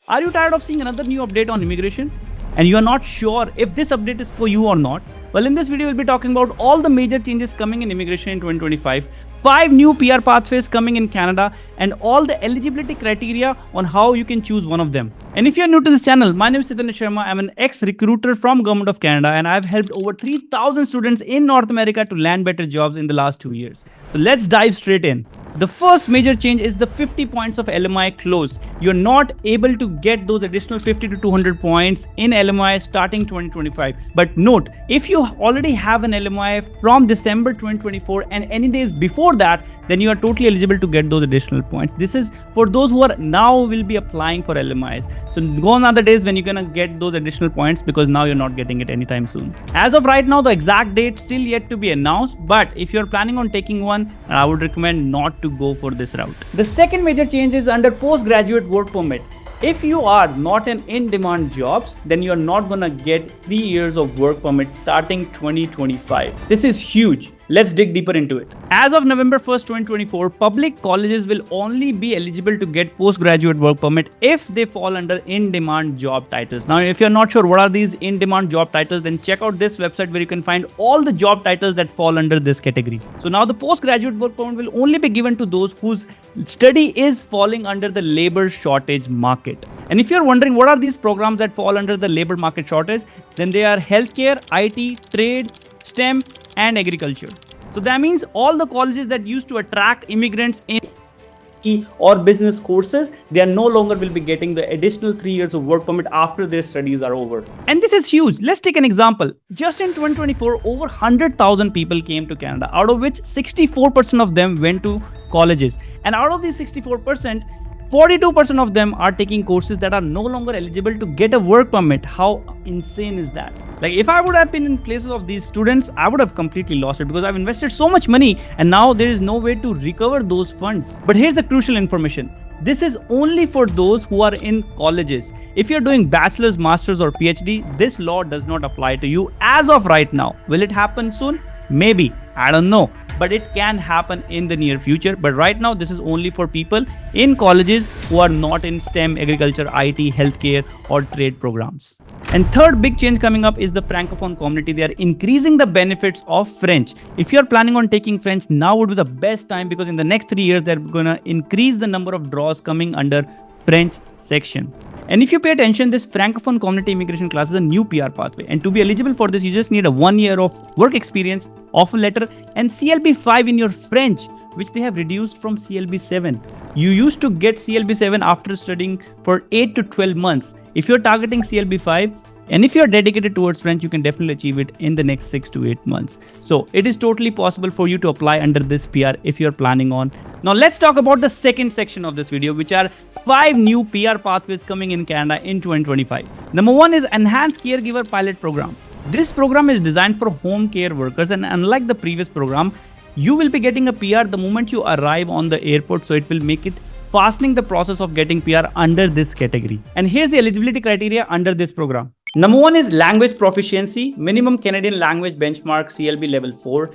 Are you tired of seeing another new update on immigration? And you are not sure if this update is for you or not? Well, in this video, we'll be talking about all the major changes coming in immigration in 2025, 5 new PR pathways coming in Canada, and all the eligibility criteria on how you can choose one of them. And if you're new to this channel, my name is Citizenship Canada. I'm an ex-recruiter from Government of Canada, and I've helped over 3,000 students in North America to land better jobs in the last 2 years. So let's dive straight in. The first major change is the 50 points of LMI close. You're not able to get those additional 50 to 200 points in LMI starting 2025. But note, if you already have an LMI from December 2024 and any days before that, then you are totally eligible to get those additional points. This is for those who are now will be applying for LMIs. So go on other days when you're gonna get those additional points, because now you're not getting it anytime soon. As of right now, the exact date still yet to be announced, but if you're planning on taking one, I would recommend not to go for this route. The second major change is under postgraduate work permit. If you are not in in-demand jobs, then you're not gonna get 3 years of work permit starting 2025. This is huge. Let's dig deeper into it. As of November 1st, 2024, public colleges will only be eligible to get postgraduate work permit if they fall under in-demand job titles. Now, if you're not sure what are these in-demand job titles, then check out this website where you can find all the job titles that fall under this category. So now the postgraduate work permit will only be given to those whose study is falling under the labor shortage market. And if you're wondering what are these programs that fall under the labor market shortage, then they are healthcare, IT, trade, STEM, and agriculture. So that means all the colleges that used to attract immigrants in or business courses, they are no longer will be getting the additional 3 years of work permit after their studies are over. And this is huge. Let's take an example. Just in 2024, over 100,000 people came to Canada, out of which 64% of them went to colleges. And out of these 64%, 42% of them are taking courses that are no longer eligible to get a work permit. How insane is that? Like, if I would have been in places of these students, I would have completely lost it, because I've invested so much money and now there is no way to recover those funds. But here's the crucial information. This is only for those who are in colleges. If you're doing bachelor's, master's, or PhD, this law does not apply to you as of right now. Will it happen soon? Maybe. I don't know. But it can happen in the near future. But right now, this is only for people in colleges who are not in STEM, agriculture, IT, healthcare, or trade programs. And third big change coming up is the Francophone community. They are increasing the benefits of French. If you're planning on taking French, now would be the best time, because in the next 3 years, they're gonna increase the number of draws coming under French section. And if you pay attention, this Francophone community immigration class is a new PR pathway. And to be eligible for this, you just need a 1 year of work experience, offer letter, and CLB 5 in your French, which they have reduced from CLB 7. You used to get CLB 7 after studying for 8 to 12 months. If you're targeting CLB 5, and if you're dedicated towards French, you can definitely achieve it in the next 6 to 8 months. So it is totally possible for you to apply under this PR if you're planning on. Now let's talk about the second section of this video, which are 5 new PR pathways coming in Canada in 2025. Number 1 is Enhanced Caregiver Pilot Program. This program is designed for home care workers, and unlike the previous program, you will be getting a PR the moment you arrive on the airport, so it will make it fastening the process of getting PR under this category. And here's the eligibility criteria under this program. Number 1 is language proficiency, minimum Canadian language benchmark CLB level 4.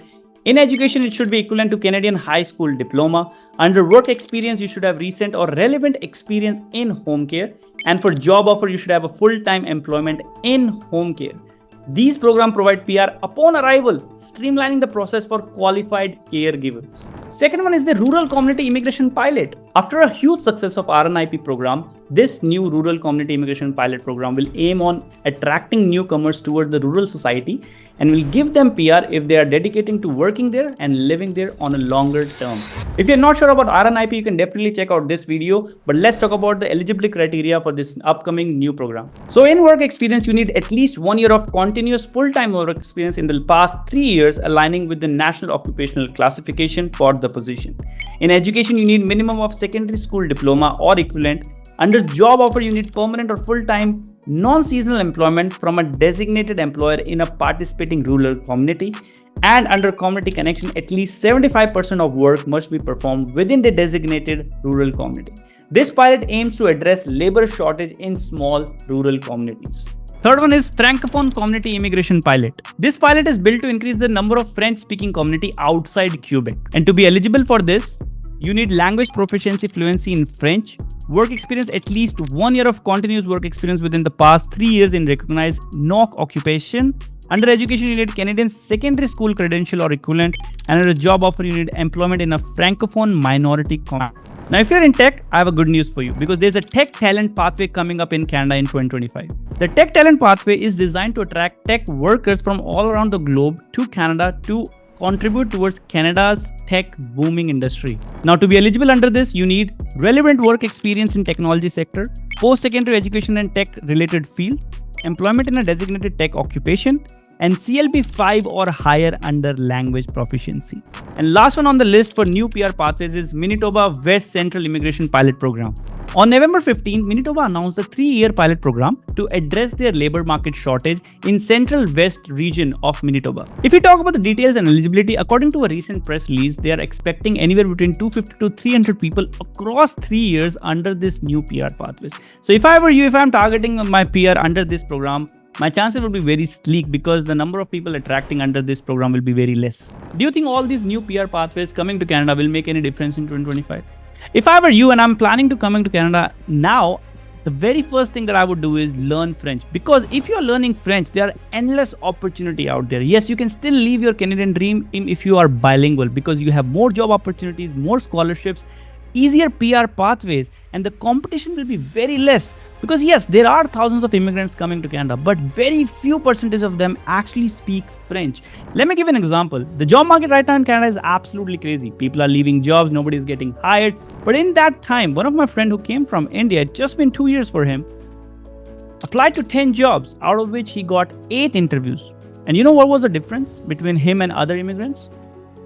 In education, it should be equivalent to Canadian high school diploma. Under work experience, you should have recent or relevant experience in home care. And for job offer, you should have a full-time employment in home care. These programs provide PR upon arrival, streamlining the process for qualified caregivers. Second one is the Rural Community Immigration Pilot. After a huge success of RNIP program, this new Rural Community Immigration Pilot program will aim on attracting newcomers toward the rural society and will give them PR if they are dedicating to working there and living there on a longer term. If you're not sure about RNIP, you can definitely check out this video, but let's talk about the eligibility criteria for this upcoming new program. So in work experience, you need at least 1 year of continuous full-time work experience in the past 3 years, aligning with the National Occupational Classification for the position. In education, you need minimum of secondary school diploma or equivalent. Under job offer, you need permanent or full-time non-seasonal employment from a designated employer in a participating rural community. And under community connection, at least 75% of work must be performed within the designated rural community. This pilot aims to address labor shortage in small rural communities. Third one is Francophone Community Immigration Pilot. This pilot is built to increase the number of French-speaking community outside Quebec. And to be eligible for this, you need language proficiency fluency in French, Work experience, at least 1 year of continuous work experience within the past 3 years in recognized NOC occupation. Under education, you need Canadian secondary school credential or equivalent, and under a job offer, you need employment in a francophone minority community. Now, if you're in tech, I have a good news for you because there's a tech talent pathway coming up in Canada in 2025. The tech talent pathway is designed to attract tech workers from all around the globe to Canada to contribute towards Canada's tech booming industry. Now, to be eligible under this, you need relevant work experience in technology sector, post-secondary education and tech related field, employment in a designated tech occupation, and CLB 5 or higher under language proficiency. And last one on the list for new PR pathways is Manitoba West Central Immigration Pilot Program. On November 15, Manitoba announced a 3-year pilot program to address their labor market shortage in Central West region of Manitoba. If we talk about the details and eligibility, according to a recent press release, they are expecting anywhere between 250 to 300 people across 3 years under this new PR pathways. So if I were you, if I'm targeting my PR under this program, my chances will be very sleek because the number of people attracting under this program will be very less. Do you think all these new PR pathways coming to Canada will make any difference in 2025? If I were you and I'm planning to coming to Canada now, the very first thing that I would do is learn French, because if you're learning French, there are endless opportunity out there. Yes, you can still live your Canadian dream if you are bilingual, because you have more job opportunities, more scholarships, easier PR pathways, and the competition will be very less. Because yes, there are thousands of immigrants coming to Canada, but very few percentage of them actually speak French. Let me give an example. The job market right now in Canada is absolutely crazy. People are leaving jobs, nobody is getting hired. But in that time, one of my friends who came from India, it's just been 2 years for him, applied to 10 jobs, out of which he got 8 interviews. And you know what was the difference between him and other immigrants?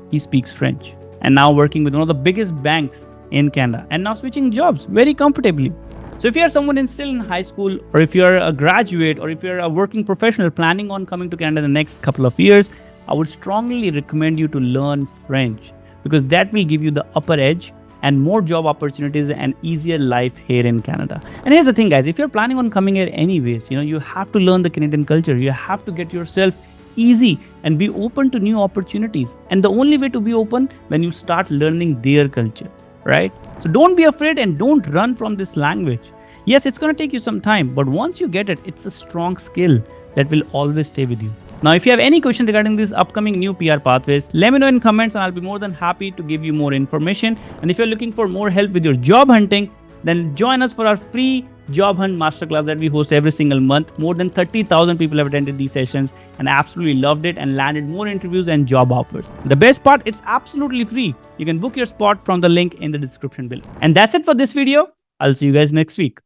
He speaks French, and now working with one of the biggest banks in Canada, and now switching jobs very comfortably. So if you are someone still in high school, or if you're a graduate, or if you're a working professional planning on coming to Canada in the next couple of years, I would strongly recommend you to learn French, because that will give you the upper edge and more job opportunities and easier life here in Canada. And here's the thing, guys, if you're planning on coming here anyways, you have to learn the Canadian culture. You have to get yourself easy and be open to new opportunities. And the only way to be open when you start learning their culture. Right? So don't be afraid and don't run from this language. Yes, it's going to take you some time, but once you get it, it's a strong skill that will always stay with you. Now, if you have any question regarding these upcoming new PR pathways, let me know in comments and I'll be more than happy to give you more information. And if you're looking for more help with your job hunting, then join us for our free job hunt masterclass that we host every single month. More than 30,000 people have attended these sessions and absolutely loved it and landed more interviews and job offers. The best part, it's absolutely free. You can book your spot from the link in the description below. And that's it for this video. I'll see you guys next week.